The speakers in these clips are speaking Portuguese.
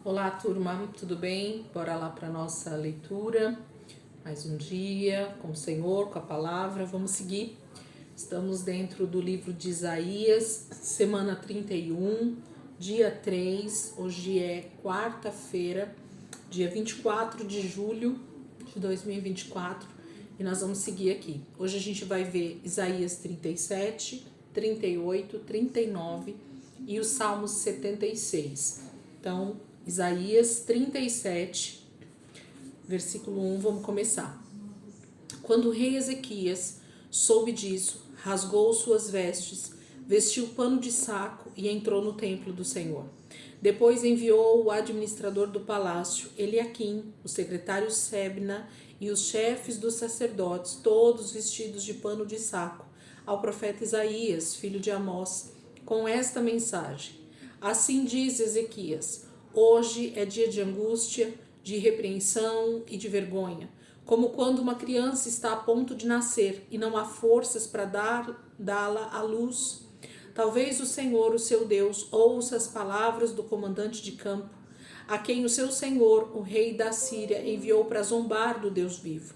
Olá, turma, tudo bem? Bora lá para nossa leitura. Mais um dia com o Senhor, com a palavra. Vamos seguir. Estamos dentro do livro de Isaías, semana 31, dia 3. Hoje é quarta-feira, dia 24 de julho de 2024, e nós vamos seguir aqui. Hoje a gente vai ver Isaías 37, 38, 39 e os Salmos 76. Então, Isaías 37, versículo 1, vamos começar. Quando o rei Ezequias soube disso, rasgou suas vestes, vestiu pano de saco e entrou no templo do Senhor. Depois enviou o administrador do palácio, Eliaquim, o secretário Sebna e os chefes dos sacerdotes, todos vestidos de pano de saco, ao profeta Isaías, filho de Amós, com esta mensagem: Assim diz Ezequias: hoje é dia de angústia, de repreensão e de vergonha, como quando uma criança está a ponto de nascer e não há forças para dá-la à luz. Talvez o Senhor, o seu Deus, ouça as palavras do comandante de campo, a quem o seu senhor, o rei da Síria, enviou para zombar do Deus vivo,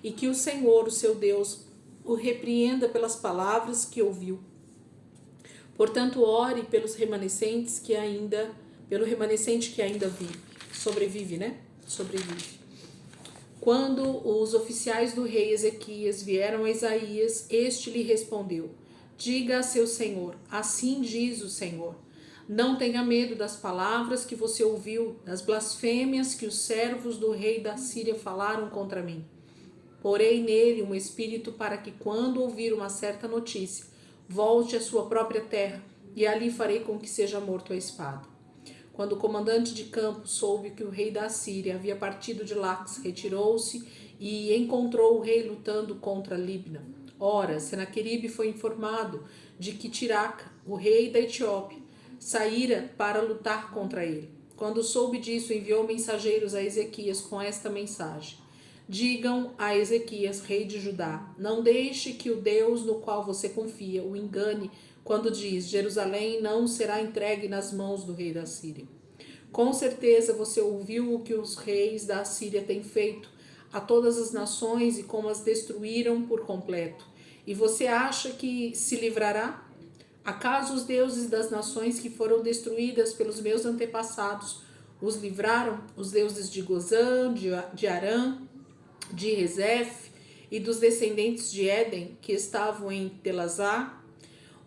e que o Senhor, o seu Deus, o repreenda pelas palavras que ouviu. Portanto, ore pelos remanescentes pelo remanescente que ainda sobrevive. Quando os oficiais do rei Ezequias vieram a Isaías, este lhe respondeu: Diga a seu senhor, assim diz o Senhor: não tenha medo das palavras que você ouviu, das blasfêmias que os servos do rei da Síria falaram contra mim. Porei nele um espírito para que, quando ouvir uma certa notícia, volte à sua própria terra, e ali farei com que seja morto a espada. Quando o comandante de campo soube que o rei da Síria havia partido de Lax, retirou-se e encontrou o rei lutando contra Libna. Ora, Senaqueribe foi informado de que Tiraca, o rei da Etiópia, saíra para lutar contra ele. Quando soube disso, enviou mensageiros a Ezequias com esta mensagem: Digam a Ezequias, rei de Judá: não deixe que o Deus no qual você confia o engane quando diz: Jerusalém não será entregue nas mãos do rei da Síria. Com certeza você ouviu o que os reis da Síria têm feito a todas as nações e como as destruíram por completo. E você acha que se livrará? Acaso os deuses das nações que foram destruídas pelos meus antepassados os livraram? Os deuses de Gozã, de Arã, de Rezef e dos descendentes de Éden que estavam em Telazar?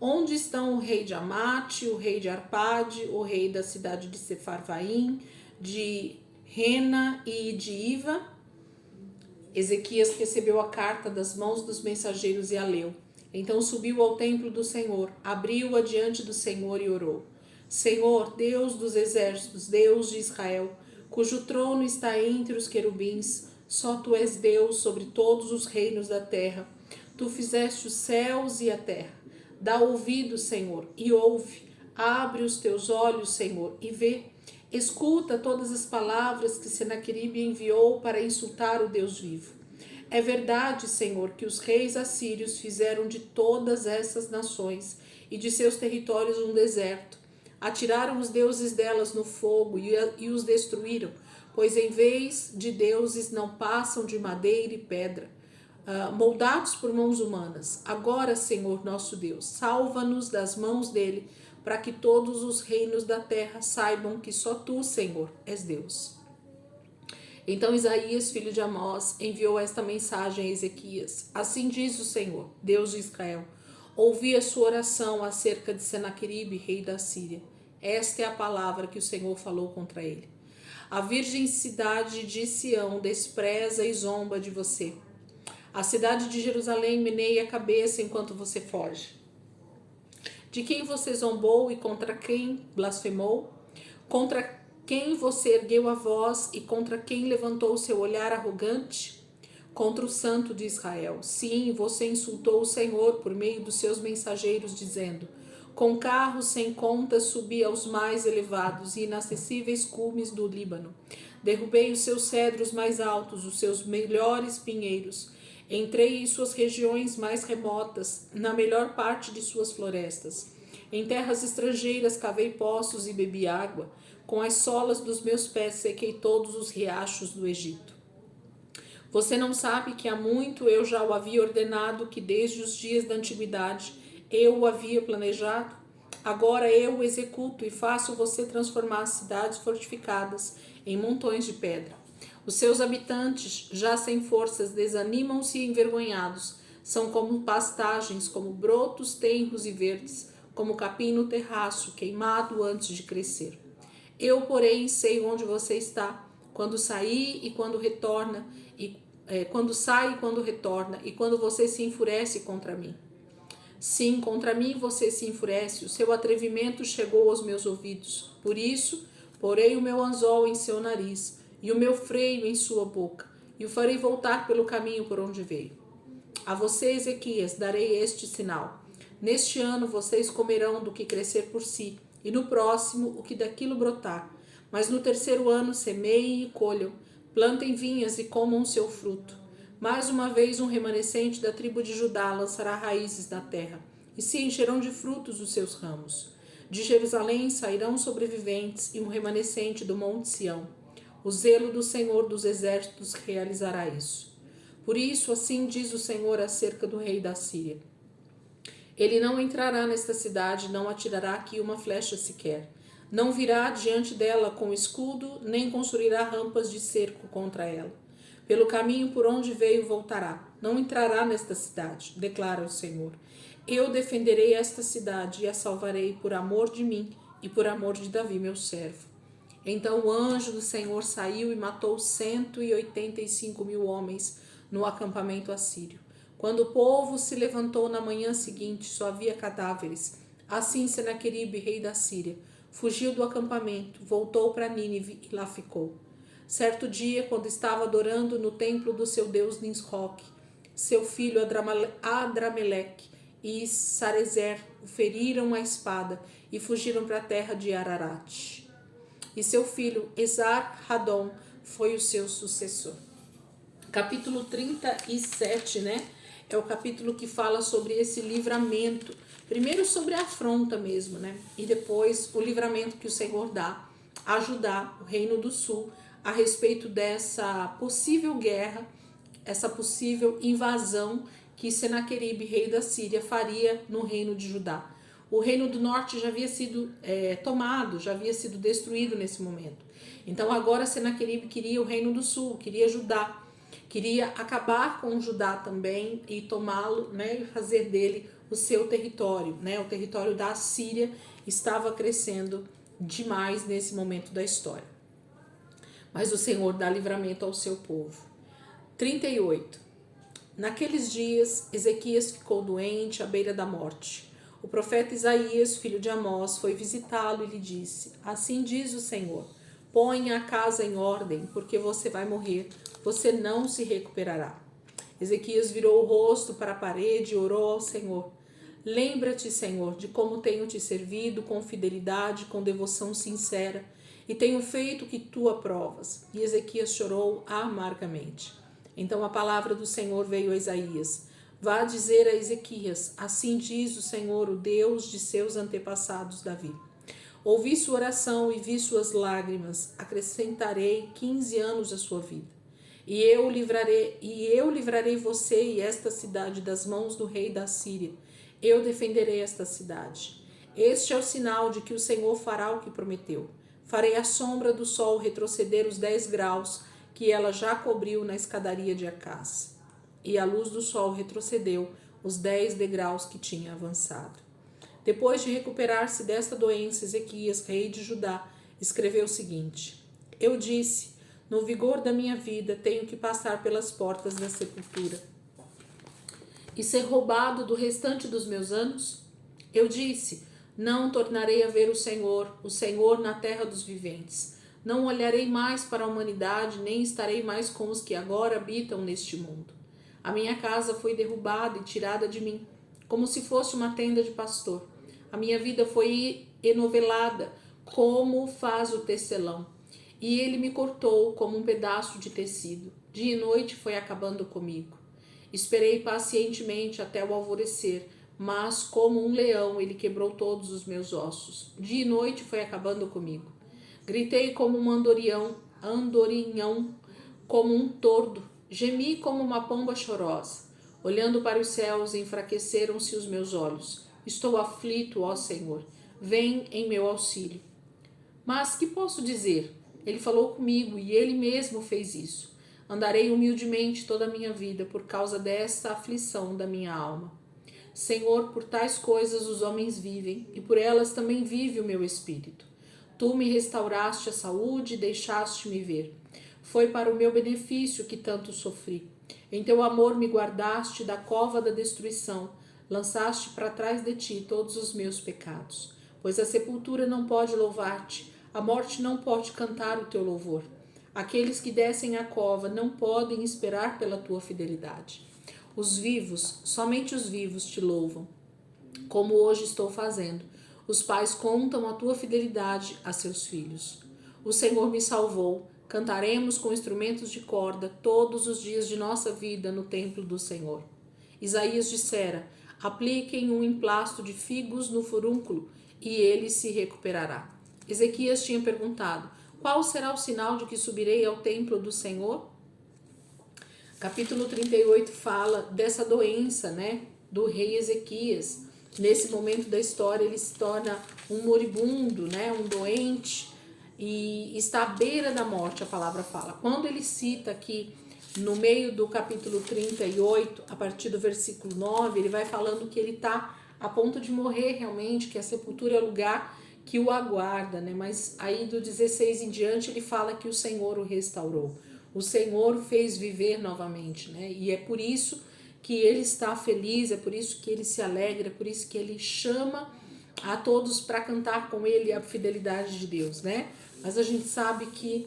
Onde estão o rei de Amate, o rei de Arpade, o rei da cidade de Sefarvaim, de Rena e de Iva? Ezequias recebeu a carta das mãos dos mensageiros e a leu. Então subiu ao templo do Senhor, abriu-a diante do Senhor e orou: Senhor, Deus dos exércitos, Deus de Israel, cujo trono está entre os querubins, só tu és Deus sobre todos os reinos da terra. Tu fizeste os céus e a terra. Dá ouvido, Senhor, e ouve. Abre os teus olhos, Senhor, e vê. Escuta todas as palavras que Senaqueribe enviou para insultar o Deus vivo. É verdade, Senhor, que os reis assírios fizeram de todas essas nações e de seus territórios um deserto. Atiraram os deuses delas no fogo e os destruíram, pois em vez de deuses não passam de madeira e pedra, moldados por mãos humanas. Agora, Senhor nosso Deus, salva-nos das mãos dele, para que todos os reinos da terra saibam que só tu, Senhor, és Deus. Então Isaías, filho de Amós, enviou esta mensagem a Ezequias: Assim diz o Senhor, Deus de Israel: ouvi a sua oração acerca de Senaqueribe, rei da Síria. Esta é a palavra que o Senhor falou contra ele. A virgem cidade de Sião despreza e zomba de você. A cidade de Jerusalém meneia a cabeça enquanto você foge. De quem você zombou e contra quem blasfemou? Contra quem você ergueu a voz e contra quem levantou o seu olhar arrogante? Contra o Santo de Israel. Sim, você insultou o Senhor por meio dos seus mensageiros, dizendo: com carros sem conta subi aos mais elevados e inacessíveis cumes do Líbano. Derrubei os seus cedros mais altos, os seus melhores pinheiros. Entrei em suas regiões mais remotas, na melhor parte de suas florestas. Em terras estrangeiras cavei poços e bebi água. Com as solas dos meus pés sequei todos os riachos do Egito. Você não sabe que há muito eu já o havia ordenado, que desde os dias da antiguidade eu o havia planejado? Agora eu o executo e faço você transformar as cidades fortificadas em montões de pedra. Os seus habitantes, já sem forças, desanimam-se e envergonhados. São como pastagens, como brotos tenros e verdes, como capim no terraço, queimado antes de crescer. Eu, porém, sei onde você está, quando sair e quando retorna, quando sai e quando retorna, e quando você se enfurece contra mim. Sim, contra mim você se enfurece, o seu atrevimento chegou aos meus ouvidos. Por isso, porei o meu anzol em seu nariz e o meu freio em sua boca, e o farei voltar pelo caminho por onde veio. A você, Ezequias, darei este sinal. Neste ano vocês comerão do que crescer por si, e no próximo o que daquilo brotar. Mas no terceiro ano semeiem e colham, plantem vinhas e comam o seu fruto. Mais uma vez um remanescente da tribo de Judá lançará raízes na terra, e se encherão de frutos os seus ramos. De Jerusalém sairão sobreviventes e um remanescente do monte Sião. O zelo do Senhor dos exércitos realizará isso. Por isso, assim diz o Senhor acerca do rei da Síria: ele não entrará nesta cidade, não atirará aqui uma flecha sequer. Não virá diante dela com escudo, nem construirá rampas de cerco contra ela. Pelo caminho por onde veio voltará. Não entrará nesta cidade, declara o Senhor. Eu defenderei esta cidade e a salvarei por amor de mim e por amor de Davi, meu servo. Então o anjo do Senhor saiu e matou 185.000 homens no acampamento assírio. Quando o povo se levantou na manhã seguinte, só havia cadáveres. Assim Senaqueribe, rei da Síria, fugiu do acampamento, voltou para Nínive e lá ficou. Certo dia, quando estava adorando no templo do seu deus Nisroque, seu filho Adrameleque e Sarezer o feriram a espada e fugiram para a terra de Ararat. E seu filho Esar-Hadon foi o seu sucessor. Capítulo 37, né? É o capítulo que fala sobre esse livramento. Primeiro sobre a afronta mesmo, né? E depois o livramento que o Senhor dá a Judá, o reino do sul, a respeito dessa possível guerra, essa possível invasão que Senaqueribe, rei da Síria, faria no reino de Judá. O reino do norte já havia sido tomado, já havia sido destruído nesse momento. Então agora Senaqueribe queria o reino do sul, queria Judá. Queria acabar com Judá também e tomá-lo, né, e fazer dele o seu território, né? O território da Síria estava crescendo demais nesse momento da história. Mas o Senhor dá livramento ao seu povo. 38. Naqueles dias, Ezequias ficou doente à beira da morte. O profeta Isaías, filho de Amós, foi visitá-lo e lhe disse: assim diz o Senhor, ponha a casa em ordem, porque você vai morrer, você não se recuperará. Ezequias virou o rosto para a parede e orou ao Senhor. Lembra-te, Senhor, de como tenho te servido com fidelidade, com devoção sincera, e tenho feito o que tu aprovas. E Ezequias chorou amargamente. Então a palavra do Senhor veio a Isaías: vá dizer a Ezequias, assim diz o Senhor, o Deus de seus antepassados Davi. Ouvi sua oração e vi suas lágrimas, acrescentarei 15 anos à sua vida. E eu livrarei você e esta cidade das mãos do rei da Síria. Eu defenderei esta cidade. Este é o sinal de que o Senhor fará o que prometeu. Farei a sombra do sol retroceder os 10 graus que ela já cobriu na escadaria de Acás. E a luz do sol retrocedeu os 10 degraus que tinha avançado. Depois de recuperar-se desta doença, Ezequias, rei de Judá, escreveu o seguinte: eu disse, no vigor da minha vida, tenho que passar pelas portas da sepultura e ser roubado do restante dos meus anos? Eu disse, não tornarei a ver o Senhor na terra dos viventes. Não olharei mais para a humanidade, nem estarei mais com os que agora habitam neste mundo. A minha casa foi derrubada e tirada de mim, como se fosse uma tenda de pastor. A minha vida foi enovelada, como faz o tecelão. E ele me cortou como um pedaço de tecido. Dia e noite foi acabando comigo. Esperei pacientemente até o alvorecer, mas como um leão ele quebrou todos os meus ossos. Dia e noite foi acabando comigo. Gritei como um andorinhão, como um tordo. Gemi como uma pomba chorosa. Olhando para os céus, enfraqueceram-se os meus olhos. Estou aflito, ó Senhor. Vem em meu auxílio. Mas que posso dizer? Ele falou comigo e ele mesmo fez isso. Andarei humildemente toda a minha vida por causa desta aflição da minha alma. Senhor, por tais coisas os homens vivem, e por elas também vive o meu espírito. Tu me restauraste a saúde e deixaste-me ver. Foi para o meu benefício que tanto sofri. Em teu amor me guardaste da cova da destruição, lançaste para trás de ti todos os meus pecados. Pois a sepultura não pode louvar-te, a morte não pode cantar o teu louvor. Aqueles que descem à cova não podem esperar pela tua fidelidade. Os vivos, somente os vivos te louvam, como hoje estou fazendo. Os pais contam a tua fidelidade a seus filhos. O Senhor me salvou. Cantaremos com instrumentos de corda todos os dias de nossa vida no templo do Senhor. Isaías dissera: apliquem um emplasto de figos no furúnculo e ele se recuperará. Ezequias tinha perguntado: qual será o sinal de que subirei ao templo do Senhor? Capítulo 38 fala dessa doença, do rei Ezequias. Nesse momento da história ele se torna um moribundo, um doente, e está à beira da morte, a palavra fala. Quando ele cita aqui no meio do capítulo 38, a partir do versículo 9, ele vai falando que ele está a ponto de morrer realmente, que a sepultura é o lugar que o aguarda, Mas aí do 16 em diante ele fala que o Senhor o restaurou. O Senhor fez viver novamente, E é por isso que ele está feliz, é por isso que ele se alegra, é por isso que ele chama a todos para cantar com ele a fidelidade de Deus, Mas a gente sabe que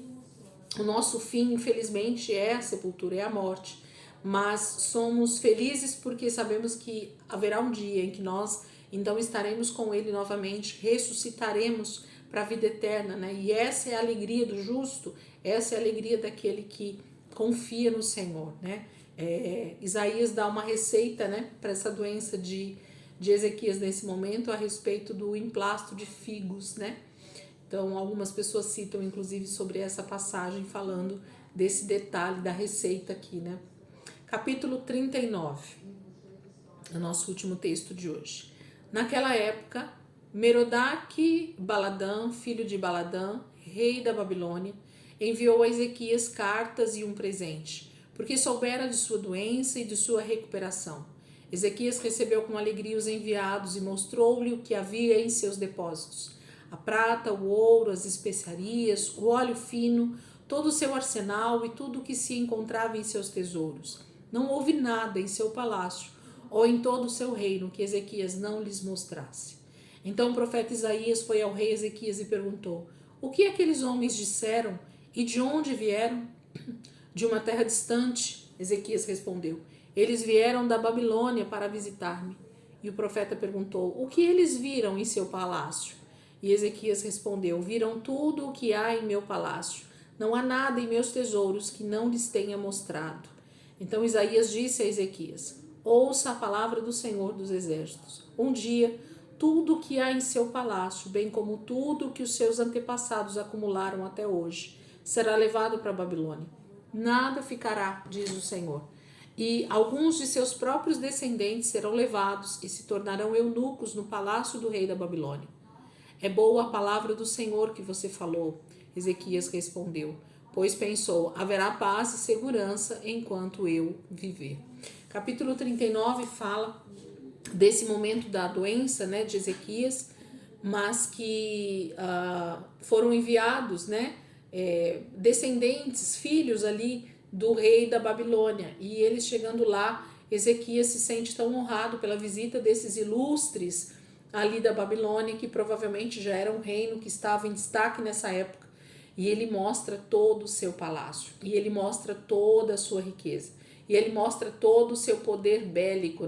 o nosso fim, infelizmente, é a sepultura, é a morte. Mas somos felizes porque sabemos que haverá um dia em que nós então estaremos com ele novamente, ressuscitaremos para a vida eterna, E essa é a alegria do justo, essa é a alegria daquele que confia no Senhor, Isaías dá uma receita, para essa doença de Ezequias nesse momento a respeito do emplasto de figos, Então algumas pessoas citam inclusive sobre essa passagem falando desse detalhe da receita aqui, Capítulo 39, é o nosso último texto de hoje. Naquela época, Merodach-Baladã, filho de Baladã, rei da Babilônia, enviou a Ezequias cartas e um presente, porque soubera de sua doença e de sua recuperação. Ezequias recebeu com alegria os enviados e mostrou-lhe o que havia em seus depósitos: a prata, o ouro, as especiarias, o óleo fino, todo o seu arsenal e tudo o que se encontrava em seus tesouros. Não houve nada em seu palácio ou em todo o seu reino que Ezequias não lhes mostrasse. Então o profeta Isaías foi ao rei Ezequias e perguntou: o que aqueles homens disseram e de onde vieram? De uma terra distante, Ezequias respondeu. Eles vieram da Babilônia para visitar-me. E o profeta perguntou: o que eles viram em seu palácio? E Ezequias respondeu: viram tudo o que há em meu palácio. Não há nada em meus tesouros que não lhes tenha mostrado. Então Isaías disse a Ezequias: ouça a palavra do Senhor dos Exércitos. Um dia, tudo o que há em seu palácio, bem como tudo o que os seus antepassados acumularam até hoje, será levado para a Babilônia. Nada ficará, diz o Senhor. E alguns de seus próprios descendentes serão levados e se tornarão eunucos no palácio do rei da Babilônia. É boa a palavra do Senhor que você falou, Ezequias respondeu, pois pensou: haverá paz e segurança enquanto eu viver. Capítulo 39 fala desse momento da doença, de Ezequias, mas que foram enviados, descendentes, filhos ali do rei da Babilônia, e eles chegando lá, Ezequias se sente tão honrado pela visita desses ilustres ali da Babilônia, que provavelmente já era um reino que estava em destaque nessa época, e ele mostra todo o seu palácio, e ele mostra toda a sua riqueza, e ele mostra todo o seu poder bélico,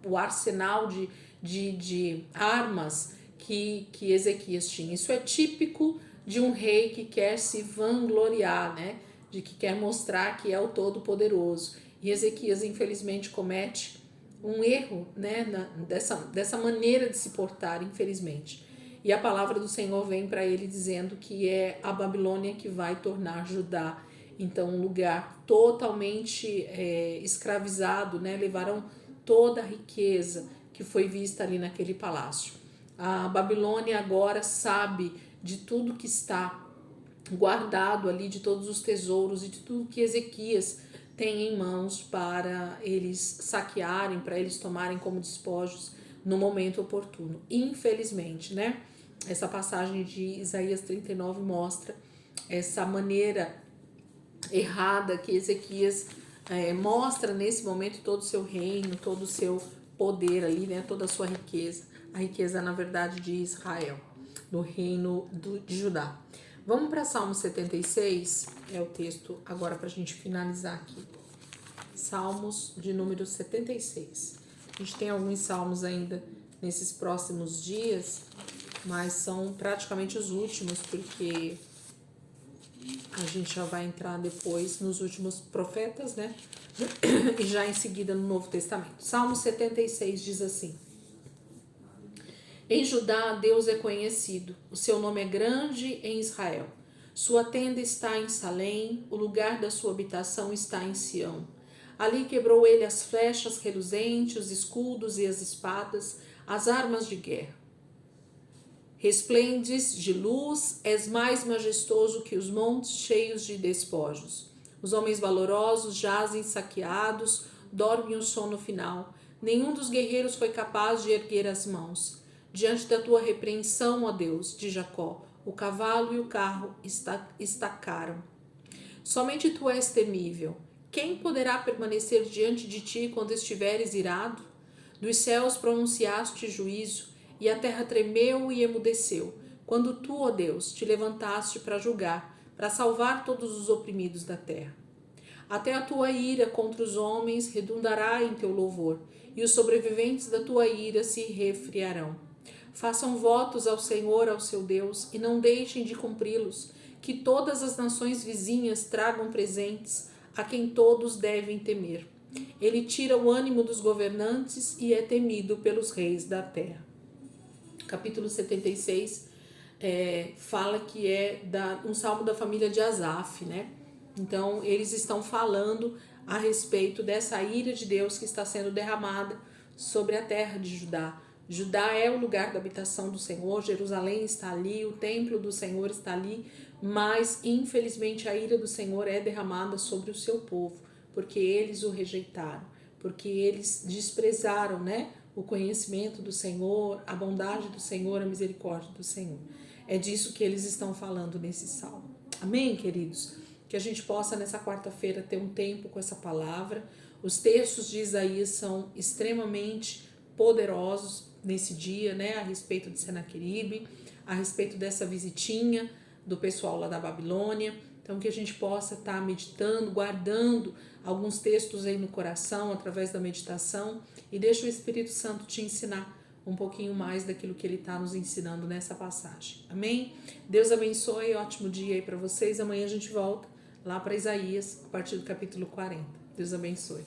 o arsenal de armas que Ezequias tinha. Isso é típico de um rei que quer se vangloriar, de que quer mostrar que é o Todo-Poderoso. E Ezequias, infelizmente, comete um erro, dessa maneira de se portar, infelizmente. E a palavra do Senhor vem para ele dizendo que é a Babilônia que vai tornar Judá, então, um lugar totalmente escravizado, né? Levaram toda a riqueza que foi vista ali naquele palácio. A Babilônia agora sabe de tudo que está guardado ali, de todos os tesouros e de tudo que Ezequias tem em mãos para eles saquearem, para eles tomarem como despojos no momento oportuno. Infelizmente, né? Essa passagem de Isaías 39 mostra essa maneira errada que Ezequias mostra nesse momento todo o seu reino, todo o seu poder ali, né? Toda a sua riqueza. A riqueza, na verdade, de Israel, no reino de Judá. Vamos para Salmo 76, é o texto agora para a gente finalizar aqui. Salmos de número 76. A gente tem alguns salmos ainda nesses próximos dias, mas são praticamente os últimos, porque a gente já vai entrar depois nos últimos profetas, né? E já em seguida no Novo Testamento. Salmo 76 diz assim: Em Judá, Deus é conhecido, o seu nome é grande em Israel. Sua tenda está em Salém, o lugar da sua habitação está em Sião. Ali quebrou ele as flechas reluzentes, os escudos e as espadas, as armas de guerra. Resplendes de luz, és mais majestoso que os montes cheios de despojos. Os homens valorosos jazem saqueados, dormem o sono final. Nenhum dos guerreiros foi capaz de erguer as mãos. Diante da tua repreensão, ó Deus, de Jacó, o cavalo e o carro estacaram. Somente tu és temível. Quem poderá permanecer diante de ti quando estiveres irado? Dos céus pronunciaste juízo, e a terra tremeu e emudeceu, quando tu, ó Deus, te levantaste para julgar, para salvar todos os oprimidos da terra. Até a tua ira contra os homens redundará em teu louvor, e os sobreviventes da tua ira se refriarão. Façam votos ao Senhor, ao seu Deus, e não deixem de cumpri-los, que todas as nações vizinhas tragam presentes a quem todos devem temer. Ele tira o ânimo dos governantes e é temido pelos reis da terra. Capítulo 76 fala que é um salmo da família de Asaf, né? Então, eles estão falando a respeito dessa ira de Deus que está sendo derramada sobre a terra de Judá. Judá é o lugar da habitação do Senhor, Jerusalém está ali, o templo do Senhor está ali, mas infelizmente a ira do Senhor é derramada sobre o seu povo, porque eles o rejeitaram, porque eles desprezaram, né, o conhecimento do Senhor, a bondade do Senhor, a misericórdia do Senhor. É disso que eles estão falando nesse salmo. Amém, queridos? Que a gente possa nessa quarta-feira ter um tempo com essa palavra. Os textos de Isaías são extremamente poderosos nesse dia, né, a respeito de Senaqueribe, a respeito dessa visitinha do pessoal lá da Babilônia. Então, que a gente possa estar meditando, guardando alguns textos aí no coração, através da meditação, e deixa o Espírito Santo te ensinar um pouquinho mais daquilo que ele está nos ensinando nessa passagem. Amém? Deus abençoe, ótimo dia aí para vocês. Amanhã a gente volta lá para Isaías, a partir do capítulo 40. Deus abençoe.